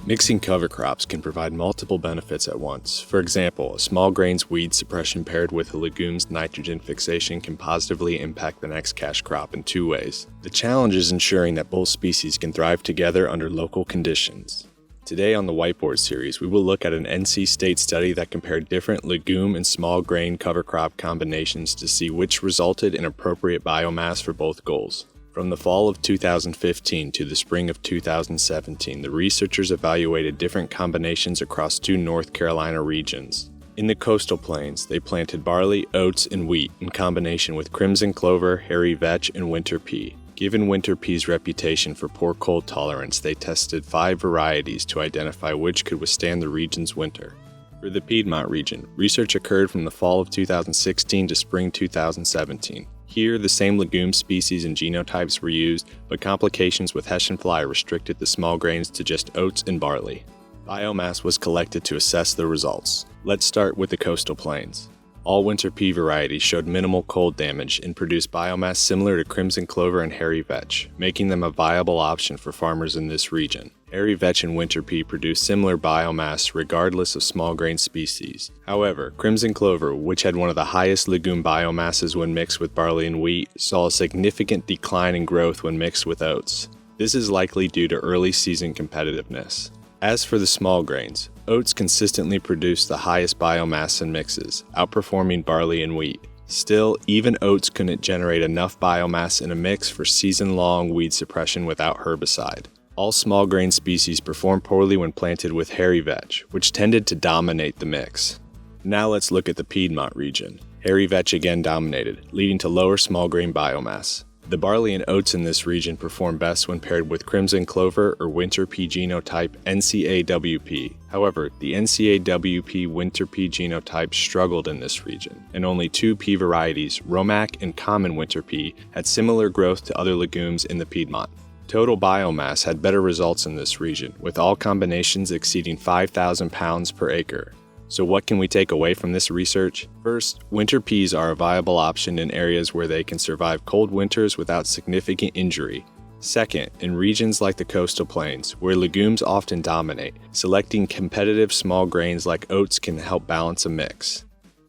Mixing cover crops can provide multiple benefits at once. For example, a small grain's weed suppression paired with a legume's nitrogen fixation can positively impact the next cash crop in two ways. The challenge is ensuring that both species can thrive together under local conditions. Today on the Whiteboard Series, we will look at an NC State study that compared different legume and small grain cover crop combinations to see which resulted in appropriate biomass for both goals. From the fall of 2015 to the spring of 2017, the researchers evaluated different combinations across two North Carolina regions. In the Coastal Plains, they planted barley, oats, and wheat in combination with crimson clover, hairy vetch, and winter pea. Given winter pea's reputation for poor cold tolerance, they tested 5 varieties to identify which could withstand the region's winter. For the Piedmont region, research occurred from the fall of 2016 to spring 2017. Here, the same legume species and genotypes were used, but complications with Hessian fly restricted the small grains to just oats and barley. Biomass was collected to assess the results. Let's start with the Coastal Plains. All winter pea varieties showed minimal cold damage and produced biomass similar to crimson clover and hairy vetch, making them a viable option for farmers in this region. Hairy vetch and winter pea produce similar biomass regardless of small grain species. However, crimson clover, which had one of the highest legume biomasses when mixed with barley and wheat, saw a significant decline in growth when mixed with oats. This is likely due to early season competitiveness. As for the small grains, oats consistently produce the highest biomass in mixes, outperforming barley and wheat. Still, even oats couldn't generate enough biomass in a mix for season-long weed suppression without herbicide. All small grain species perform poorly when planted with hairy vetch, which tended to dominate the mix. Now let's look at the Piedmont region. Hairy vetch again dominated, leading to lower small grain biomass. The barley and oats in this region perform best when paired with crimson clover or winter pea genotype NCAWP. However, the NCAWP winter pea genotype struggled in this region, and only 2 pea varieties, Romac and common winter pea, had similar growth to other legumes in the Piedmont. Total biomass had better results in this region, with all combinations exceeding 5,000 pounds per acre. So what can we take away from this research? First, winter peas are a viable option in areas where they can survive cold winters without significant injury. Second, in regions like the Coastal Plains, where legumes often dominate, selecting competitive small grains like oats can help balance a mix.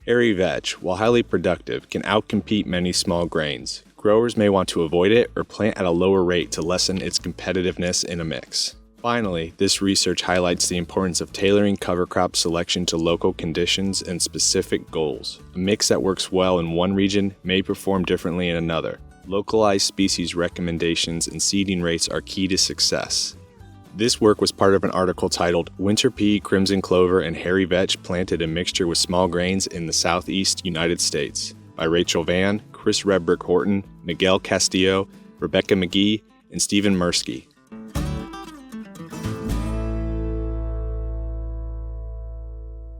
Hairy vetch, while highly productive, can outcompete many small grains. Growers may want to avoid it or plant at a lower rate to lessen its competitiveness in a mix. Finally, this research highlights the importance of tailoring cover crop selection to local conditions and specific goals. A mix that works well in one region may perform differently in another. Localized species recommendations and seeding rates are key to success. This work was part of an article titled "Winter Pea, Crimson Clover, and Hairy Vetch Planted in Mixture with Small Grains in the Southeast United States" by Rachel Vann, Reberg-Horton, Miguel Castillo, Rebecca McGee, and Steve Mirsky.